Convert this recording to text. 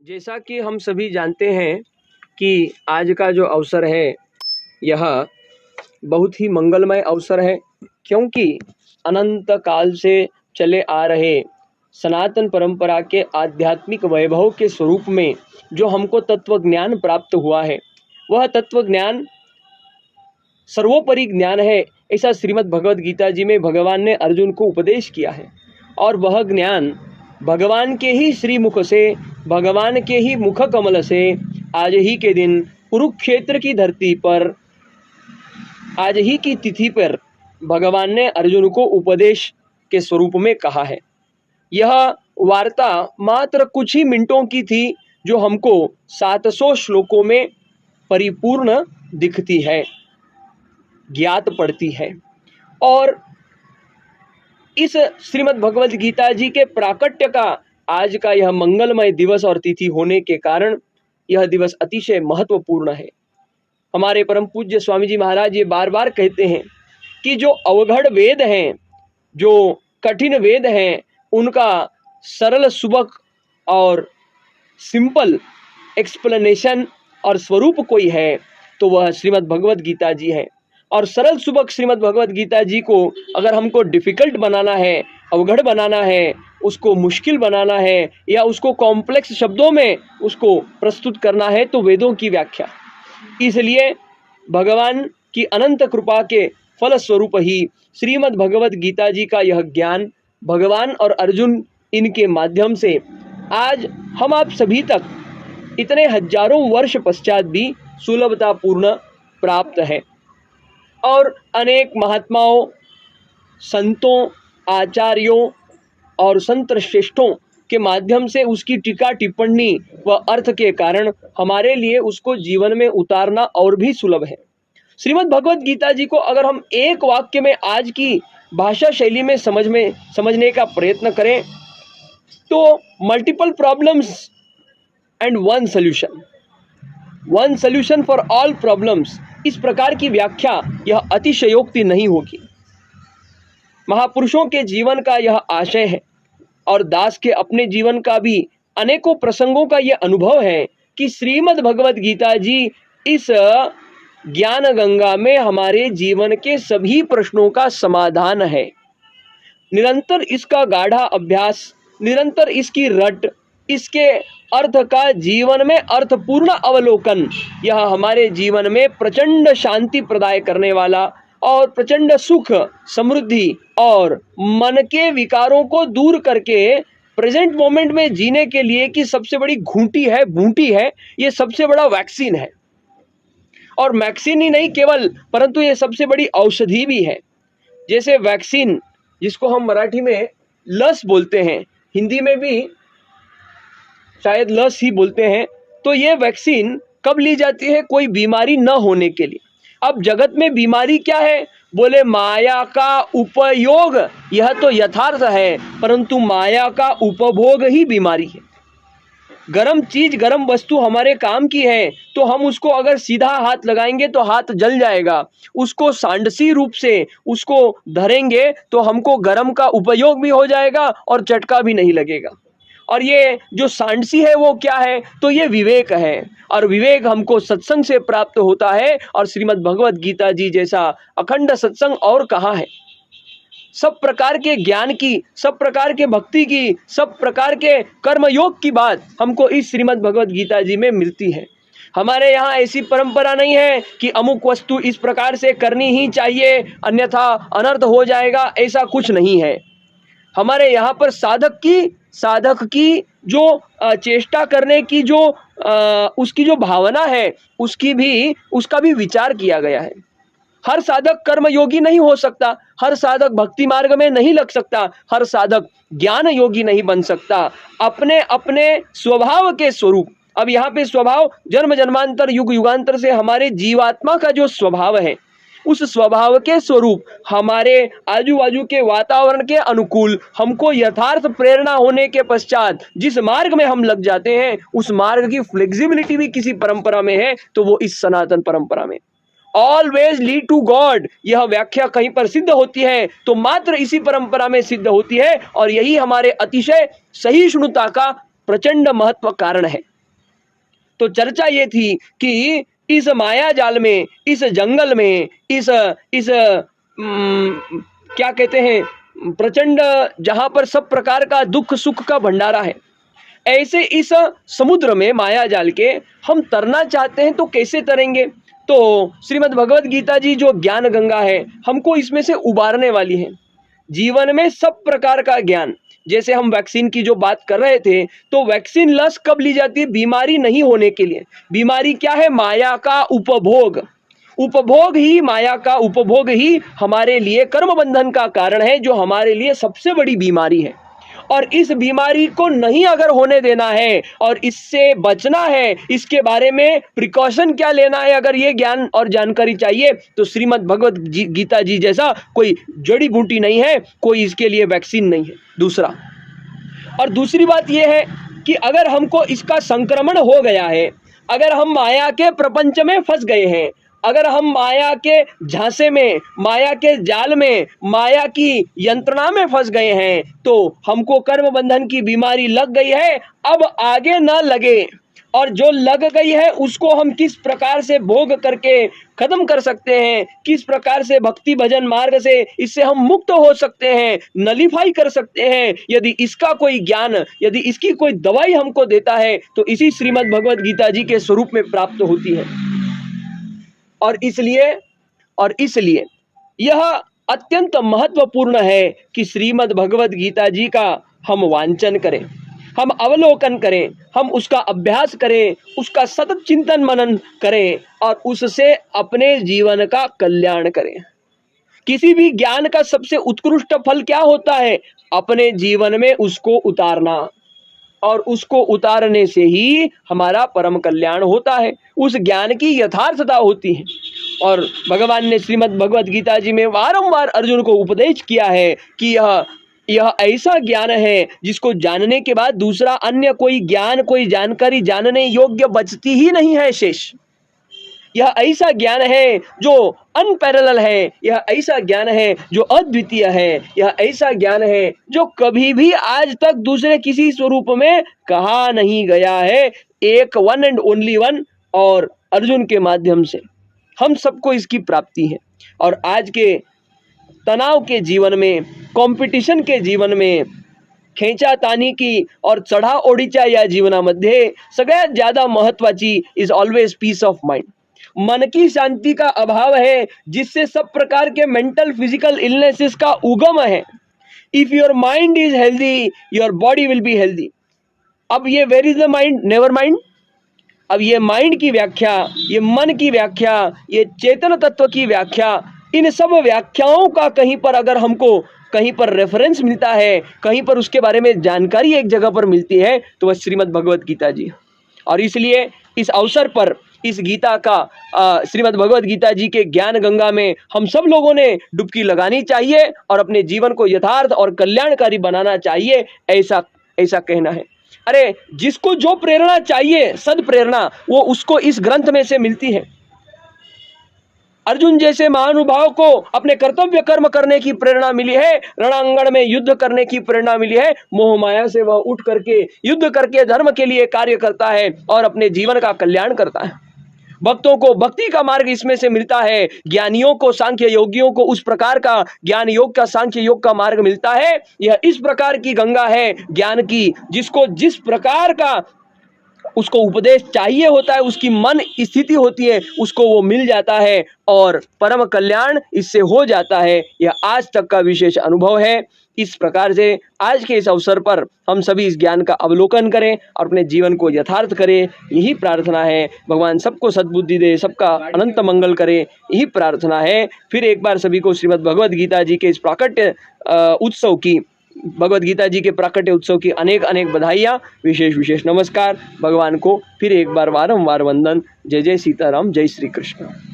जैसा कि हम सभी जानते हैं कि आज का जो अवसर है यह बहुत ही मंगलमय अवसर है, क्योंकि अनंत काल से चले आ रहे सनातन परंपरा के आध्यात्मिक वैभव के स्वरूप में जो हमको तत्व ज्ञान प्राप्त हुआ है, वह तत्व ज्ञान सर्वोपरि ज्ञान है। ऐसा श्रीमद् भगवद गीता जी में भगवान ने अर्जुन को उपदेश किया है, और वह ज्ञान भगवान के ही श्रीमुख से, भगवान के ही मुख कमल से आज ही के दिन कुरुक्षेत्र की धरती पर, आज ही की तिथि पर भगवान ने अर्जुन को उपदेश के स्वरूप में कहा है। यह वार्ता मात्र कुछ ही मिनटों की थी, जो हमको 700 श्लोकों में परिपूर्ण दिखती है, ज्ञात पड़ती है। और इस श्रीमद् भगवद गीता जी के प्राकट्य का आज का यह मंगलमय दिवस और तिथि होने के कारण यह दिवस अतिशय महत्वपूर्ण है। हमारे परम पूज्य स्वामी जी महाराज ये बार बार कहते हैं कि जो अवघड़ वेद हैं, जो कठिन वेद हैं, उनका सरल सुबक और सिंपल एक्सप्लेनेशन और स्वरूप कोई है तो वह श्रीमद् भगवद गीता जी है। और सरल सुबक श्रीमद् भगवद गीता जी को अगर हमको डिफ़िकल्ट बनाना है, अवघड़ बनाना है, उसको मुश्किल बनाना है, या उसको कॉम्प्लेक्स शब्दों में उसको प्रस्तुत करना है, तो वेदों की व्याख्या। इसलिए भगवान की अनंत कृपा के फल स्वरूप ही श्रीमद् भगवद गीता जी का यह ज्ञान भगवान और अर्जुन इनके माध्यम से आज हम आप सभी तक इतने हजारों वर्ष पश्चात भी सुलभतापूर्ण प्राप्त है। और अनेक महात्माओं, संतों, आचार्यों और संत श्रेष्ठों के माध्यम से उसकी टीका टिप्पणी व अर्थ के कारण हमारे लिए उसको जीवन में उतारना और भी सुलभ है। श्रीमद् भगवद गीता जी को अगर हम एक वाक्य में आज की भाषा शैली में समझने का प्रयत्न करें तो multiple problems and one solution for all problems, इस प्रकार की व्याख्या यह अतिशयोक्ति नहीं होगी। महापुरुषों के जीवन का यह आशय है, और दास के अपने जीवन का भी अनेकों प्रसंगों का यह अनुभव है कि श्रीमद् भगवद गीता जी इस ज्ञान गंगा में हमारे जीवन के सभी प्रश्नों का समाधान है। निरंतर इसका गाढ़ा अभ्यास, निरंतर इसकी रट, इसके अर्थ का जीवन में अर्थपूर्ण अवलोकन, यह हमारे जीवन में प्रचंड शांति प्रदाय करने वाला और प्रचंड सुख, समृद्धि और मन के विकारों को दूर करके प्रेजेंट मोमेंट में जीने के लिए की सबसे बड़ी बूटी है, ये सबसे बड़ा वैक्सीन है। और वैक्सीन ही नहीं केवल, परंतु ये सबसे बड़ी औषधि भी है। जैसे वैक्सीन, जिसको हम मराठी में लस बोलते हैं, हिंदी में भी शायद लस ही बोलते हैं, तो ये वैक्सीन कब ली जाती है? कोई बीमारी न होने के लिए। अब जगत में बीमारी क्या है? बोले माया का उपयोग, यह तो यथार्थ है, परंतु माया का उपभोग ही बीमारी है। गरम चीज, गरम वस्तु हमारे काम की है तो हम उसको अगर सीधा हाथ लगाएंगे तो हाथ जल जाएगा, उसको सांडसी रूप से उसको धरेंगे तो हमको गरम का उपयोग भी हो जाएगा और चटका भी नहीं लगेगा। और ये जो सांडसी है वो क्या है? तो ये विवेक है, और विवेक हमको सत्संग से प्राप्त होता है। और श्रीमद् भगवद गीता जी जैसा अखंड सत्संग और कहाँ है? सब प्रकार के ज्ञान की, सब प्रकार के भक्ति की, सब प्रकार के कर्मयोग की बात हमको इस श्रीमद् भगवद गीता जी में मिलती है। हमारे यहाँ ऐसी परंपरा नहीं है कि अमुक वस्तु इस प्रकार से करनी ही चाहिए अन्यथा अनर्थ हो जाएगा, ऐसा कुछ नहीं है। हमारे यहाँ पर साधक की जो चेष्टा करने की जो उसकी जो भावना है, उसका भी विचार किया गया है। हर साधक कर्मयोगी नहीं हो सकता, हर साधक भक्ति मार्ग में नहीं लग सकता, हर साधक ज्ञान योगी नहीं बन सकता। अपने अपने स्वभाव के स्वरूप, अब यहाँ पे स्वभाव जन्म जन्मांतर युग युगांतर से हमारे जीवात्मा का जो स्वभाव है, उस स्वभाव के स्वरूप हमारे आजू बाजू के वातावरण के अनुकूल हमको यथार्थ प्रेरणा होने के पश्चात जिस मार्ग में हम लग जाते हैं, उस मार्ग की फ्लेक्सिबिलिटी भी किसी परंपरा में है तो वो इस सनातन परंपरा में। ऑलवेज लीड टू गॉड, यह व्याख्या कहीं पर सिद्ध होती है तो मात्र इसी परंपरा में सिद्ध होती है, और यही हमारे अतिशय सहिष्णुता का प्रचंड महत्व कारण है। तो चर्चा ये थी कि इस माया जाल में, इस जंगल में, इस क्या कहते हैं, प्रचंड, जहां पर सब प्रकार का दुख सुख का भंडारा है, ऐसे इस समुद्र में माया जाल के हम तरना चाहते हैं तो कैसे तरेंगे? तो श्रीमद् भगवद गीता जी जो ज्ञान गंगा है, हमको इसमें से उबारने वाली है। जीवन में सब प्रकार का ज्ञान, जैसे हम वैक्सीन की जो बात कर रहे थे, तो वैक्सीन लस कब ली जाती है? बीमारी नहीं होने के लिए। बीमारी क्या है? माया का उपभोग। उपभोग ही, माया का उपभोग ही हमारे लिए कर्म बंधन का कारण है, जो हमारे लिए सबसे बड़ी बीमारी है। और इस बीमारी को नहीं अगर होने देना है और इससे बचना है, इसके बारे में प्रिकॉशन क्या लेना है, अगर ये ज्ञान और जानकारी चाहिए, तो श्रीमद् भगवद गीता जी जैसा कोई जड़ी बूटी नहीं है, कोई इसके लिए वैक्सीन नहीं है। दूसरा, और दूसरी बात यह है कि अगर हमको इसका संक्रमण हो गया है, अगर हम माया के प्रपंच में फंस गए हैं, अगर हम माया के झांसे में, माया के जाल में, माया की यंत्रणा में फंस गए हैं, तो हमको कर्म बंधन की बीमारी लग गई है। अब आगे न लगे, और जो लग गई है उसको हम किस प्रकार से भोग करके खत्म कर सकते हैं, किस प्रकार से भक्ति भजन मार्ग से इससे हम मुक्त हो सकते हैं, नलीफाई कर सकते हैं, यदि इसका कोई ज्ञान, यदि इसकी कोई दवाई हमको देता है, तो इसी श्रीमद् भगवद गीता जी के स्वरूप में प्राप्त होती है। और इसलिए यह अत्यंत महत्वपूर्ण है कि श्रीमद् भगवद गीता जी का हम वांचन करें, हम अवलोकन करें, हम उसका अभ्यास करें, उसका सतत चिंतन मनन करें और उससे अपने जीवन का कल्याण करें। किसी भी ज्ञान का सबसे उत्कृष्ट फल क्या होता है? अपने जीवन में उसको उतारना, और उसको उतारने से ही हमारा परम कल्याण होता है, उस ज्ञान की यथार्थता होती है। और भगवान ने श्रीमद् भगवद गीता जी में बारंबार अर्जुन को उपदेश किया है कि यह ऐसा ज्ञान है जिसको जानने के बाद दूसरा अन्य कोई ज्ञान, कोई जानकारी जानने योग्य बचती ही नहीं है शेष। यह ऐसा ज्ञान है जो अनपैरेलल है, यह ऐसा ज्ञान है जो अद्वितीय है, यह ऐसा ज्ञान है जो कभी भी आज तक दूसरे किसी स्वरूप में कहा नहीं गया है। एक वन एंड ओनली वन, और अर्जुन के माध्यम से हम सबको इसकी प्राप्ति है। और आज के तनाव के जीवन में, कॉम्पिटिशन के जीवन में, खेचातानी की और चढा ओढीच्या या जीवनामध्ये सगळ्यात ज्यादा महत्वाची is always peace of mind. मन की शांति का अभाव है, जिससे सब प्रकार के मेंटल फिजिकल इलनेसेस का उगम है। If your mind is healthy, your body will be healthy. अब ये where is the mind? Never mind. अब ये माइंड की व्याख्या, ये मन की व्याख्या, ये चेतन तत्व की व्याख्या, इन सब व्याख्याओं का कहीं पर अगर हमको कहीं पर रेफरेंस मिलता है, कहीं पर उसके बारे में जानकारी एक जगह पर मिलती है, तो वह श्रीमद् भगवद गीता जी। और इसलिए इस अवसर पर इस गीता का, श्रीमद् भगवद गीता जी के ज्ञान गंगा में हम सब लोगों ने डुबकी लगानी चाहिए और अपने जीवन को यथार्थ और कल्याणकारी बनाना चाहिए, ऐसा कहना है। अरे जिसको जो प्रेरणा चाहिए, सद प्रेरणा, वो उसको इस ग्रंथ में से मिलती है। अर्जुन जैसे महानुभाव को अपने कर्तव्य कर्म करने की प्रेरणा मिली है, रणांगण में युद्ध करने की प्रेरणा मिली है। मोह माया से वह उठ करके युद्ध करके धर्म के लिए कार्य करता है और अपने जीवन का कल्याण करता है। भक्तों को भक्ति का मार्ग इसमें से मिलता है, ज्ञानियों को, सांख्य योगियों को उस प्रकार का ज्ञान योग का, सांख्य योग का मार्ग मिलता है। यह इस प्रकार की गंगा है ज्ञान की, जिसको जिस प्रकार का उसको उपदेश चाहिए होता है, उसकी मन स्थिति होती है, उसको वो मिल जाता है और परम कल्याण इससे हो जाता है। यह आज तक का विशेष अनुभव है। इस प्रकार से आज के इस अवसर पर हम सभी इस ज्ञान का अवलोकन करें और अपने जीवन को यथार्थ करें, यही प्रार्थना है। भगवान सबको सद्बुद्धि दे, सबका अनंत मंगल करे, यही प्रार्थना है। फिर एक बार सभी को श्रीमद् भगवद गीता जी के इस प्राकट्य उत्सव की, भगवद गीता जी के प्राकट्य उत्सव की अनेक अनेक बधाइयाँ, विशेष नमस्कार। भगवान को फिर एक बार वारंवार वंदन। जय जय सीताराम, जय श्री कृष्ण।